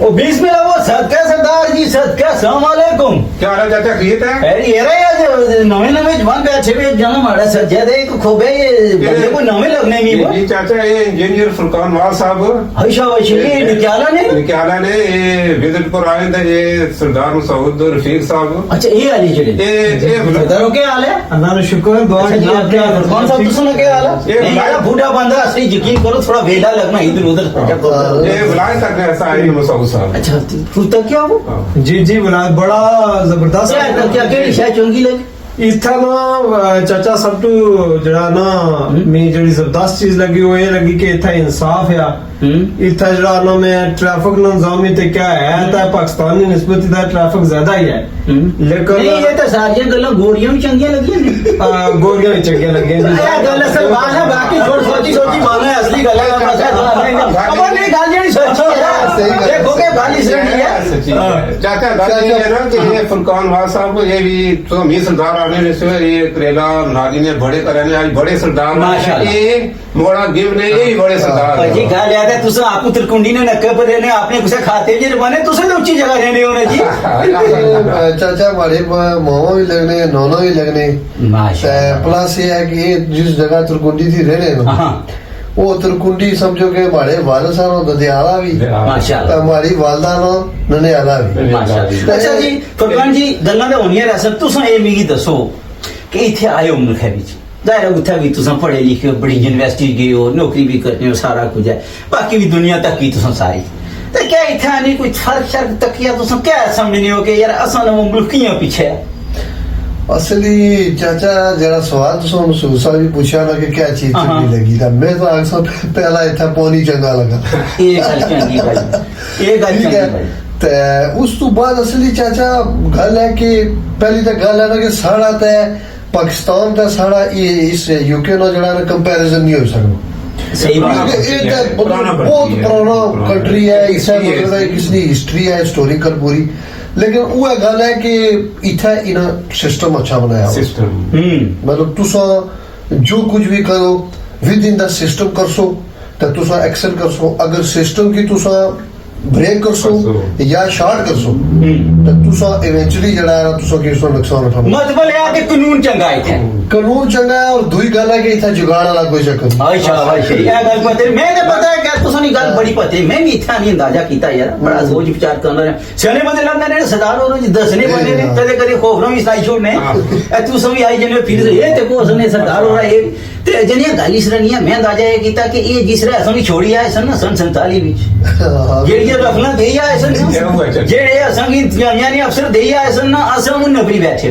वो बीच में वो सदका सरदार जी सदका अस्सलाम वालेकुम क्या हाल है चाचा खरीद है अरे ये रहे आज नवे नवे जवान पे अच्छे भी जन्म आड़ा सज्जा दे को खोबे ये बंदे को नवे लगने में वो जी चाचा ये इंजीनियर फुरकान वाल साहब हईशा वशी ये निकाला ने निकाला ने ये विजिट पर आए थे ये सरदार मसूद रफीक साहब अच्छा ये आली जड़ी ये सरदारों के हाल है अल्लाह का शुक्र गॉड अच्छा जी आप क्या कौन सा तो सुना के हाल ये है मेरा बूढ़ा बंदा असली यकीन करो थोड़ा वेला लगना इधर उधर ये बुलाए तक ऐसा है मसूद साहब अच्छा फुर्ता क्या वो जी जी बड़ा जबरदस्त क्या क्या केड़ी शाय चंगी लगी इत्था ना चाचा सब तो जड़ा ना मैं जड़ी जबरदस्त चीज लगी वो ये लगी कि इत्था इंसाफ है इत्था जड़ा ना मैं ट्रैफिक निजाम ते क्या है ता पाकिस्तानी निस्बत दा ट्रैफिक ज्यादा ही है लेकिन नहीं ये तो सारियां गल्लां गोरियां भी चंगियां लगियां ने गोरियां भी चंगी लगी ये गल असल बात है बाकी छोड़ सोची सोची मानो है असली गल है अब नहीं गल जेडी सोची है देखो के बाली सड़ी है सच्ची चाचा गल ये है ना कि ये फुरकान वाल साहब ये भी तो मी सरदार आने ने से ये करेला नारी ने बड़े कराने आज बड़े सरदार माशाल्लाह। ये मोड़ा गिव ने ये बड़े सरदार जी गल याद है तुसा आपको त्रिकुंडी ने नक्के पर रहने आपने कुछ खाते जे बने तुसा तो ऊंची जगह रहने होने जी चाचा हमारे मामा भी लगने नौना भी लगने माशाल्लाह प्लस ये है कि ये जिस जगह तुरकुंडी थी रहने ना हां वो तुरकुंडी समझो कि हमारे वालिद साहब ददियाला भी माशाल्लाह हमारी वालदा ना ननियाला भी माशाल्लाह अच्छा जी फरमान जी गल्लां ते होनियां रसन तुसा ए मिगी दसो कि इथे आए हो मुल्क विच जाहिर है उत्थे भी तुसा पढ़े लिखे हो बड़ी यूनिवर्सिटी गए हो नौकरी भी करते हो सारा कुछ है बाकी भी दुनिया तक की तुसा सारी ते क्या इथे आने कोई फर्क शर्क तकिया तुसा क्या समझने हो कि यार असा ना मुल्क कियां पीछे है असली चाचा जरा सवाल तो महसूस भी पूछा ना कि क्या चीज चंगी लगी था मैं तो अक्सर पहला इतना पौनी चंगा लगा ये गल चंगी भाई ये गल ठीक चंगी है भाई ते उस तो बाद असली चाचा गल है कि पहली तो गल है ना कि साड़ा ते पाकिस्तान का साड़ा ये इस यूके ना जड़ा ना कंपैरिजन नहीं हो सकता सही बात ये बहुत पुराना कंट्री है इससे मतलब इसकी हिस्ट्री है हिस्टोरिकल पूरी लेकिन वो गल है कि इतना इना सिस्टम अच्छा बनाया सिस्टम मतलब तुसा जो कुछ भी करो विद इन द सिस्टम कर सो तो तुसा एक्सेल कर सो अगर सिस्टम की तुसा ब्रेक कर सो या शॉर्ट कर सो तो तुसा इवेंचुअली जड़ा है तुसा के उसका नुकसान उठाना मतलब है कि कानून चंगा है थे कानून चंगा है और दूसरी गल है कि इतना जुगाड़ वाला कोई चक्कर नहीं अच्छा भाई सही है गल पते मैं तो पता है क्या तुसा नहीं गल बड़ी पते मैं भी इतना नहीं अंदाजा कीता यार बड़ा सोच विचार करना है सियाने बंदे लगने ने सदार और दसने बने ने कदे कदे खौफ ना भी साई छोड़ने ए तू सब आई जने फिर ये ते को उसने सरदार हो रहा है ते जनिया गाली सरनिया मैं अंदाजा ये कीता कि ये जिस रे असली छोड़ी है सन 47 विच जेड़ी रफला दे या सन जेड़े असंगी यानी अफसर दे या सन ना असम नौकरी बैठे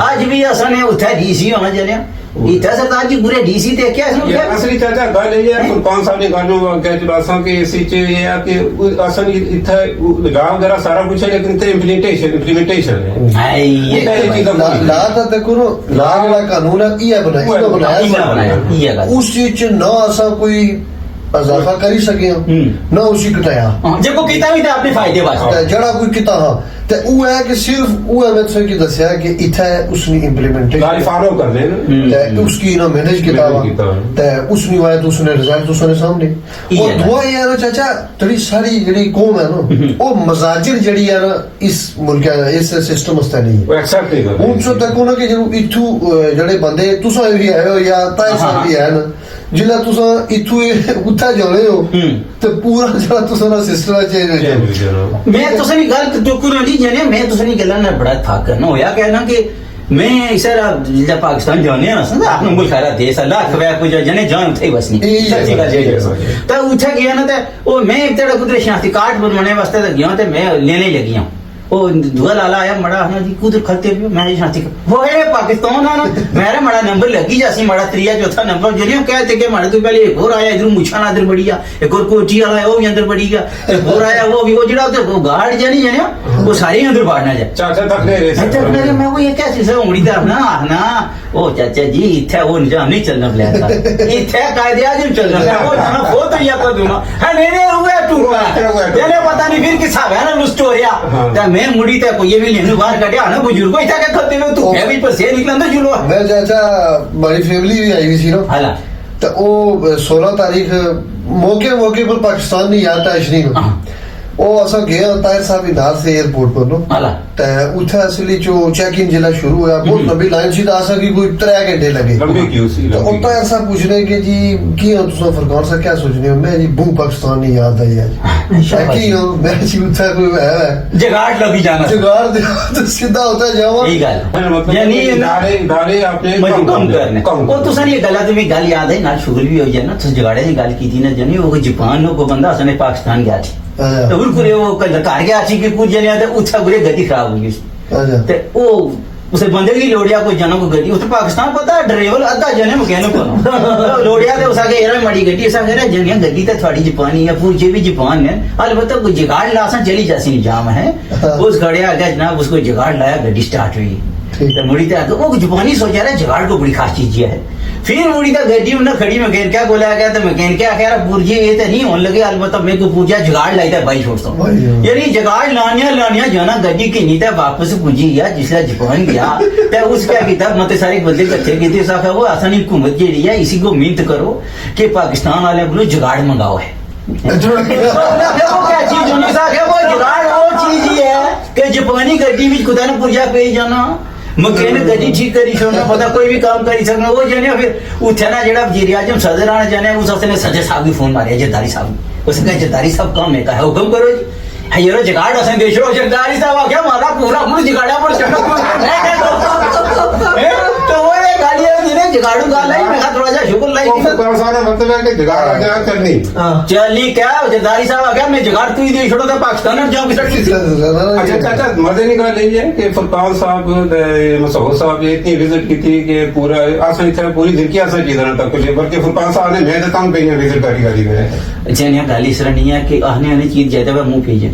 आज भी असने उठा डीसी होना जने इतना सरदार जी पूरे डीसी थे क्या ये असली चाचा गल ये है फुरकान साहब ने गानो कह चलासा कि इसी च ये है कि असल इथे गांव वगैरह सारा कुछ है लेकिन ते इम्प्लीमेंटेशन है ये ला तो देखो ला वाला कानून है ये बनाया उस चीज च ना असा कोई इजाफा करी सके ना उसी घटाया देखो किता भी था अपने फायदे वास्ते जड़ा कोई किता हां ते वो है कि सिर्फ वो है मैं की दसया कि इथे उसने इम्प्लीमेंटेशन गाली फॉलो कर ले ते उसकी ना मैनेज किया ते उसने वाया तो उसने रिजल्ट उसने सामने और दुआ ये है चाचा थोड़ी सारी जड़ी कौम है ना वो मजाजिर जड़ी है ना इस मुल्क इस सिस्टम वास्ते नहीं वो एक्सेप्ट नहीं कर उन सो तक ना कि जो इथु जड़े बंदे तुसा भी है या ताए सब भी है ना जिला तुसा इथु उठा जोले हो तो पूरा जड़ा तुसा ना सिस्टम चेंज हो जाए मैं तुसे नहीं गल तो कुछ नहीं जाने मैं तुसे नहीं गल्ला ना बड़ा था करना होया कहना कि मैं इसारा जिला पाकिस्तान जाने ना संदा अपना मुल्क सारा देश अल्लाह खवा कुछ जने जान थे बस नहीं सच्ची गल है तो उठा गया ना तो ओ मैं एक तेरा कुदरे शांति कार्ड बनवाने वास्ते तो गया तो मैं लेने लगी हूं ओ दुआ लाला आया मड़ा ना जी कुदर खलते भी मैं शांति वो है पाकिस्तान है ना मेरा मड़ा नंबर लगी जासी मड़ा त्रिया चौथा नंबर जरियो कहते के मड़ा तो पहले एक और आया इधर मुछा ना इधर बढ़िया एक और कोटी वाला है वो भी अंदर बढ़ी गया एक और आया वो भी वो जड़ा तो गार्ड जानी जाने वो सारे अंदर बाढ़ना जाए चाचा तक नहीं रह सकते मैं वो ये कैसे से उंगली तरफ ना ओ चाचा जी इथे वो निजाम नहीं चलना प्लान इथे कायदे आजम चलना वो जाना वो तो या कर दूंगा है नहीं हुआ टूटा तेरे पता नहीं फिर किस है ना स्टोरिया मैं मुड़ी तक कोई भी लेने बाहर कटिया ना बुजुर्गो इतना क्या करते हो तू मैं भी पर से निकला ना जुलो मैं चाचा बड़ी फैमिली भी आई हुई थी ना हाला तो वो 16 तारीख मौके पर पाकिस्तान नहीं आता इशनी में ਉਹ ਅਸਾਂ ਗਏ ਤਾਇਰ ਸਾਹਿਬ ਹੀ ਨਾਲ ਸੇ 에어ਪੋਰਟ ਪਰ ਨੂੰ ਹਾਲਾ ਤੇ ਉੱਥੇ ਅਸਲੀ ਜੋ ਚੈੱਕ ਇਨ ਜਿਹੜਾ ਸ਼ੁਰੂ ਹੋਇਆ ਬਹੁਤ ਲੰਬੀ ਲਾਈਨ ਸੀ ਤਾਂ ਅਸਾਂ ਕੀ ਕੋਈ 3 ਘੰਟੇ ਲੱਗੇ लंबी क्यू सी तो लंबी उतना ऐसा पूछ रहे कि जी की हो तुम फरकान सा क्या सोच रहे हो मैं जी बू पाकिस्तान नहीं याद आई आज की हो मैं जी उठा कोई है जगाड़ लगी जाना जुगाड़ दे तो सीधा होता जावा यही गल मतलब यानी इदारे आपने कम करने ਉਹ ਤੁਸਾਂ ਇਹ ਗੱਲਾਂ ਤੇ ਵੀ ਗੱਲ ਯਾਦ ਹੈ ਨਾਲ ਸ਼ੁਗਲ ਵੀ ਹੋਈ ਹੈ ਨਾ ਤੁਸੀਂ ਜਗਾੜੇ ਦੀ ਗੱਲ ਕੀਤੀ ਨਾ ਜਨੀ ਉਹ ਜਾਪਾਨ ਨੂੰ ਕੋ ਬੰਦਾ ਅਸਨੇ ਪਾਕਿਸਤਾਨ ਗਿਆ ਸੀ ਤੇ ਉਹ ਕੋਲੇ ਉਹ ਘਰ ਗਿਆ ਸੀ ਕਿ ਕੁਝ ਜਣਿਆ ਤੇ ਉੱਥਾ ਗੁਰੇ ਗੱਡੀ ਖਰਾਬ ਹੋ ਗਈ अच्छा ਤੇ ਉਹ ਉਸੇ ਬੰਦੇ ਦੀ ਲੋੜਿਆ ਕੋਈ ਜਨਮ ਕੋ ਗੱਡੀ ਉੱਥੇ ਪਾਕਿਸਤਾਨ ਪਤਾ ਡਰਾਈਵਰ ਅੱਧਾ ਜਨੇ ਮਕੈਨਿਕ ਕੋਲ ਲੋੜਿਆ ਤੇ ਉਸਾ ਕੇ ਇਹਰੇ ਮੜੀ ਗੱਡੀ ਉਸਾ ਕੇ ਜਣੀਆਂ ਗੱਡੀ ਤੇ ਤੁਹਾਡੀ ਜਾਪਾਨੀ ਹੈ पूरी भी जापान है अलबत्ता कोई जुगाड़ लासा चली जासी निजाम है उस घड़े आ गया जनाब उसको जुगाड़ लाया गड्डी स्टार्ट हुई तो मुड़ी तक वो जापानी सोचा रहा जुगाड़ को बड़ी खास चीज है फिर मुड़ी तक गड्डी उन्हें खड़ी मैकेनिक क्या बोला गया तो मैकेनिक क्या कह रहा पूर्जी ये तो नहीं होने लगे अलबत्ता मेरे को पूछा जुगाड़ लाई था भाई छोड़ता हूँ यानी जुगाड़ लानिया जाना गड्डी की नहीं था वापस पूंजी गया जिसने जापान गया तो उस क्या किया मत सारे बंदे इकट्ठे किए साखा वो आसानी हुकूमत जी है इसी को मिन्नत करो कि पाकिस्तान वाले बोलो जुगाड़ मंगाओ है वो क्या चीज होनी साखा वो जुगाड़ वो चीज ही है कि जापानी गड्डी में खुदा ने पुरजा पे जाना मकैनिक गड्डी ठीक करी छोड़ना पता कोई भी काम करी सकना वो जाने फिर उठे ना जेड़ा वजीर आजम सदर आना जाने उस हफ्ते ने सदर साहब भी फोन मारे जरदारी साहब उसने कहा जरदारी साहब काम है कहा हुक्म करो जी है ये जुगाड़ असन देशो जरदारी साहब क्या मारा पूरा मुझे जुगाड़ा पर तो वो ये गालियां जिन्हें जुगाड़ू गाल है मैं थोड़ा सा शुक्र लाई मतलब है कि जुगाड़ आ गया करनी चली क्या जरदारी साहब आ गया मैं जुगाड़ तू ही दे छोड़ो तो पाकिस्तान में जाऊं अच्छा चाचा मजे की गल यही है कि फुरकान साहब मसूद साहब ने इतनी विजिट की थी कि पूरा असा इतना पूरी जिंदगी असा चीज़ तक कुछ बल्कि फुरकान साहब ने मैं तंग पे विजिट करी में जने गाली सर नहीं है कि आहने आने चीज ज्यादा वे मुंह भेजे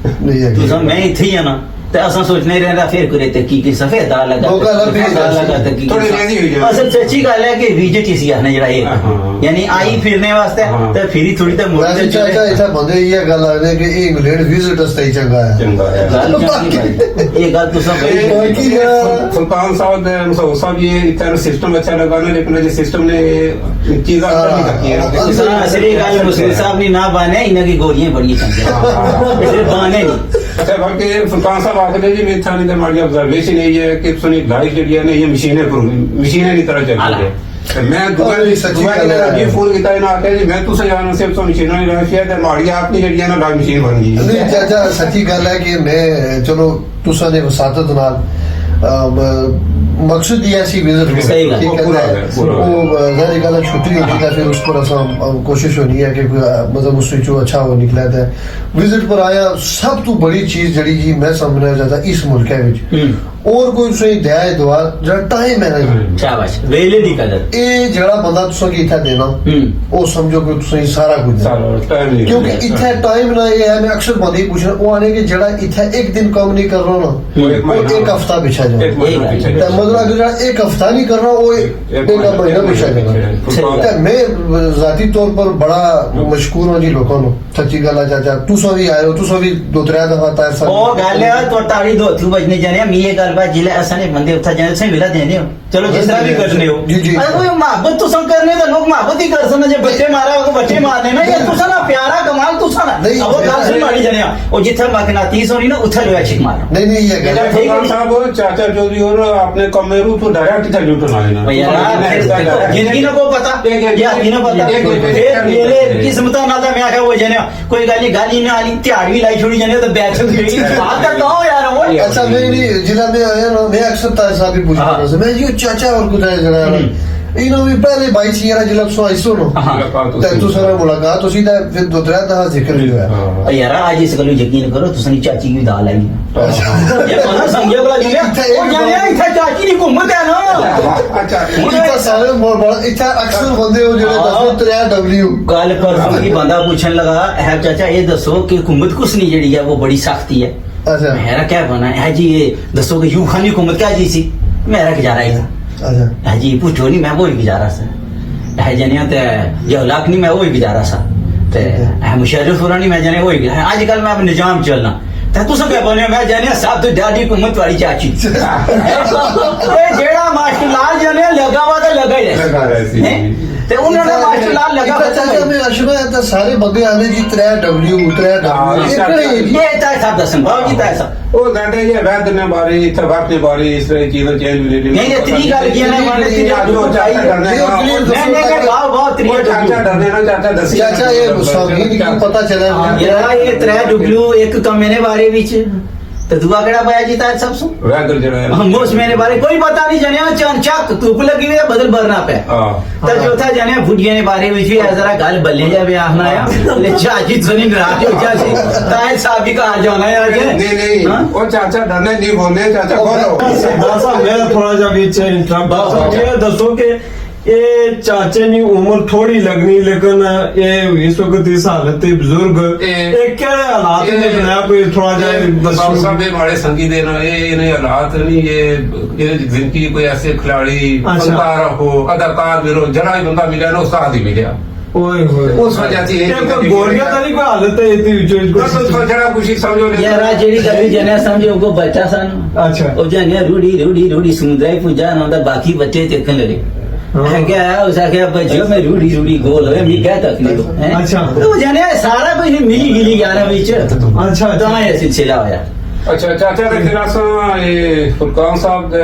नहीं है तो मैं इथे ही है ना ते असा सोचने रहना फिर करे ते की सफेद दाल लगा दाल लगा ते की थोड़ी रेजी हुई है असल सच्ची गल है कि विजिट ही सी आने जड़ा ये यानी आई फिरने वास्ते ते फिर ही थोड़ी ते वैसे चाचा इतना बंदे ये गल आ रही कि इंग्लैंड विजिट वास्ते ही चंगा है चंगा है ये गल तो सब फुरकान साहब मसूद साहब ये इतना सिस्टम अच्छा लगा ना लेकिन ये सिस्टम ने चीज़ अच्छा नहीं करती है असली गल मसूद साहब ने ना बाने इन्हां की गोलियां बड़ी चंगी सिर्फ बाने नहीं अच्छा बाकी फुरकान साहब आखिर जी मैं था नहीं तो हमारी ऑब्जर्वेशन यही है कि सुनी लाइफ जो है ना ये मशीनें की तरह चल रही है मैं दुबई फोन किया ना आके जी मैं तुझे जाना सिर्फ तो मशीनों नहीं रखी है माड़ी आपकी जी ना लाइफ मशीन बन गई नहीं चाचा सच्ची गल है कि मैं चलो तुसा ने वसातत नाल मकसद ये सी विजिट सही गल ठीक है वो जारी गल छुट्टी होती है फिर उस पर असा कोशिश होनी है कि मतलब उस जो अच्छा हो निकला था विजिट पर आया सब तो बड़ी चीज जड़ी जी मैं समझना चाहता इस मुल्क विच और कोई सही दया दुआ जरा टाइम है ना शाबाश वेले दी कदर ये जड़ा बंदा तुसा की इथा देना वो समझो कि तुसा सारा कुछ क्योंकि इथे टाइम ना ये है मैं अक्सर बंदे पूछना वो आने के जड़ा इथे एक दिन काम नहीं कर रहा ना वो एक हफ्ता बिछा जाए मतलब अगर एक हफ्ता नहीं कर रहा वो एक महीना बिछा जाएगा मैं जाती तौर पर बड़ा मशकूर हूं जी लोगों को सच्ची गल है चाचा तुसा भी आए हो तुसा भी 2-3 दफा तार ओ गल है तो ताड़ी दो थू बजने जाने मी ये गल बात जिले असने बंदे उठा जाने से विला देने हो चलो जिस तरह भी करने हो अरे कोई मोहब्बत तो सब करने तो लोग मोहब्बत ही कर सकते जब बच्चे मारा हो तो बच्चे मारने ना ये तुसा ना प्यारा कमाल तुसा ना अब गल सुन मारी जाने और जिथे मकनातीस होनी ना उथे लोया छिक मारो नहीं ये गल फुरकान साहब चाचा चौधरी और आपने कमेरू तो डायरेक्ट था लूट ना लेना जिंदगी ना को पता या ना पता मेरे किस्मत ना था मैं क्या वो जाने कोई गाली ना आली त्याड़ भी लाई छोड़ी जाने तो बैठ गई बात करता हूं यार वो अच्छा नहीं जिला में आया ना मैं अक्सर तार साहब भी पूछता हूं मैं जी चाचा और कुछ है जरा इनो भी पहले भाई सी यार जिला सो आइसो नो ते तू सारा मुलाकात उसी दा फिर 2-3 दफा जिक्र भी हुआ यार आज इस गलो यकीन करो तुसनी चाची की दाल आई ये मना संगे वाला जिले ओ जाने इथे चाची दी घुमत है ना अच्छा इतना सारे बड़ा इतना अक्सर बंदे हो जेड़े दसो 3W कल परसों की बंदा पूछने लगा है चाचा ये दसो कि हुकूमत कुछ नहीं जड़ी है वो बड़ी सख्ती है अच्छा मेरा क्या बना है जी ये दसो कि यूं खानी हुकूमत क्या जी सी मेरा गुजारा ही था अच्छा जी पूछो नहीं मैं वो ही गुजारा सा है जनिया ते जो लाख नहीं मैं वो ही गुजारा सा ते है मुशर्रफ होना नहीं मैं जाने वो ही आजकल मैं अब निजाम चलना ता तू सब क्या बोले मैं जाने साहब तो दादी हुकूमत वाली चाची ए जेड़ा मास्टर लाल जाने लगा हुआ तो लगा ही है ਤੇ ਉਹਨਾਂ ਦਾ ਮਾਸਟਰ ਲਾਲ ਲੱਗਾ ਚਾਚਾ ਮੈਂ ਅਸ਼ਨਾ ਤਾਂ ਸਾਰੇ ਬੰਦੇ ਆਨੇ ਜੀ 3W ਇਹ ਤਾਂ ਸਭ ਦੱਸਣ ਬਾਬੂ ਜੀ ਤਾਂ ਸਭ ਉਹ ਗਾਂਡੇ ਜੇ ਵੈਦ ਨੇ ਬਾਰੇ ਇੱਥੇ ਵਕਤ ਦੇ ਬਾਰੇ ਇਸ ਤਰ੍ਹਾਂ ਚੀਜ਼ਾਂ ਚੇਂਜ ਮਿਲੇ ਨਹੀਂ ਇਹ ਤਰੀ ਗੱਲ ਕੀ ਨੇ ਮਾਨੇ ਤਰੀ ਚਾਚਾ ਡਰਨੇ मैं कर बहुत तरी ਚਾਚਾ ਡਰਨੇ ਨਾ ਚਾਚਾ ਦੱਸੀ ਚਾਚਾ ਇਹ ਸੰਗੀਤ ਕਿਉਂ ਪਤਾ ਚੱਲਿਆ यार ये 3W एक कम मेरे बारे ਵਿੱਚ ਤੇ ਦੁਆ ਕਿਹੜਾ ਪਾਇਆ ਜੀ ਤਾਂ ਸਭ ਸੋ ਵੈਦਰ ਜਿਹੜਾ ਹਮੋਸ ਮੇਰੇ ਬਾਰੇ ਕੋਈ ਪਤਾ ਨਹੀਂ ਜਾਣਿਆ ਚਾਨ ਚੱਕ ਧੁੱਪ ਲੱਗੀ ਹੋਈ ਹੈ ਬਦਲ ਭਰਨਾ ਪਿਆ ਹਾਂ ਤਾਂ ਚੌਥਾ ਜਾਣਿਆ ਫੁੱਟੀਆਂ ਦੇ ਬਾਰੇ ਵਿੱਚ ਵੀ ਜ਼ਰਾ ਗੱਲ ਬੱਲੇ ਜਾ ਵਿਆਹ ਨਾ ਆ ਲੈ ਚਾਚੀ ਸੁਣੀ ਰਾਤ ਹੋ ਗਿਆ ਸੀ ਤਾਂ ਇਹ ਸਾਬੀ ਕਾ ਜਾਣਾ ਹੈ ਅੱਜ ਨਹੀਂ ਉਹ ਚਾਚਾ ਡਰਨੇ ਨਹੀਂ ਬੋਲਦੇ ਚਾਚਾ ਬੋਲੋ ਦਾਸਾ ਮੈਂ ਥੋੜਾ ਜਿਹਾ ਵਿੱਚ ਇੰਟਰਪਟ ਇਹ ਦੱਸੋ ਕਿ ਇਹ ਚਾਚੇ ਦੀ ਉਮਰ ਥੋੜੀ ਲੱਗਣੀ ਲੇਕਿਨ ਇਹ ਇਸ ਵਕਤ ਇਸ ਹਾਲਤ ਤੇ ਬਜ਼ੁਰਗ ਇਹ ਕਿਹੜੇ ਹਾਲਾਤ ਨੇ ਬਣਾਇਆ ਕੋਈ ਥੋੜਾ ਜਿਹਾ ਦੱਸੋ ਸਭ ਦੇ ਮਾੜੇ ਸੰਗੀ ਦੇ ਨਾ ਇਹ ਹਾਲਾਤ ਨਹੀਂ ਇਹ ਜ਼ਿੰਦਗੀ ਕੋਈ ਐਸੇ ਖਿਲਾੜੀ ਫਨਕਾਰ ਹੋ ਅਦਾਕਾਰ ਮੇਰੋ ਜਰਾ ਹੀ ਬੰਦਾ ਮਿਲਿਆ ਨਾ ਉਸਤਾਦ ਹੀ ਮਿਲਿਆ ਓਏ ਹੋਏ ਉਸ ਵਜ੍ਹਾ ਤੇ ਇਹ ਕੋਈ ਗੋਰੀਆ ਤਾਂ ਨਹੀਂ ਕੋਈ ਹਾਲਤ ਹੈ ਇਹਦੀ ਵਿੱਚ ਬਸ ਜਰਾ ਕੁਛ ਸਮਝੋ यार ਜਿਹੜੀ ਗੱਲ ਜਨੇ ਸਮਝੋ ਕੋ ਬੱਚਾ ਸਨ ਅੱਛਾ ਉਹ ਜਾਨੇ ਰੂੜੀ ਸਮੁੰਦਰੀ ਪੁਜਾ ਨਾ ਹੁੰਦਾ ਬਾਕੀ ਬੱਚੇ ਦੇਖਣ ਲਗੇ है क्या उसा क्या बच्चों में रूढ़ी गोल है मी क्या तकलीफ है अच्छा। तो जाने सारा कुछ मिली गिली गाना बीच अच्छा तो ये सिलसिला होया अच्छा चाचा ने फिर आसा ये फुरकान साहब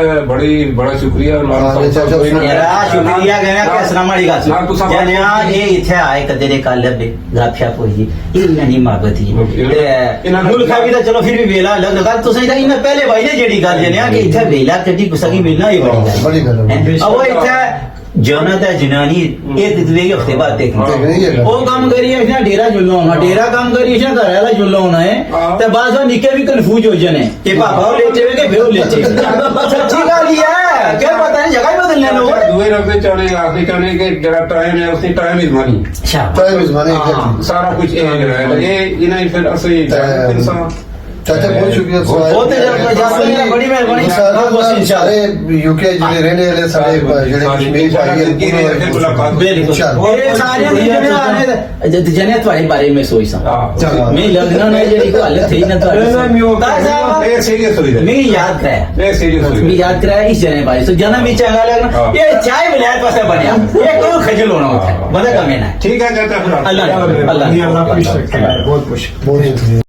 बड़ा शुक्रिया यार शुक्रिया कहना कि अस्सलाम वालेकुम जाने ये इथे आए कदे ने कल बे गाफिया पोई ये नहीं माबती ते मुल्क भी तो चलो फिर भी वेला अलग गल तो सही इन पहले भाई ने जेडी गल जाने कि इथे वेला कदी कुसा की मिलना ही बड़ी गल है अब वो इथे जनत है जनानी एक दूसरे के हफ्ते बाद देखना वो काम करिए इसने डेरा जुल्ला होना डेरा काम करिए इसने घर वाला जुल्ला होना है तो बाद में निके भी कंफ्यूज हो जाने कि पापा वो लेते हुए के फिर लेते सच्ची गल ही है क्या पता नहीं जगह बदलने लोग दुए रखते चले आखिरी चले के जरा टाइम है उसकी time is money time is money सारा कुछ ये इन्हें फिर असली इंसान चाचा बहुत शुक्रिया बहुत बड़ी मेहरबानी सारे यूके ਜਿਹੜੇ ਰਹਿਣੇ ਵਾਲੇ ਸਾਡੇ ਜਿਹੜੇ ਕਸ਼ਮੀਰ जने जने तुम्हारे बारे में सोच सा मैं लगना नहीं जेडी को हालत थी ना तुम्हारे मैं याद कराया मैं याद कराया इस जने बारे तो जना भी चंगा लगना ये चाय विलायत पास बनया ये को खजल होना होता है बड़ा कम है ना ठीक है चाचा अल्लाह बहुत बहुत शुक्रिया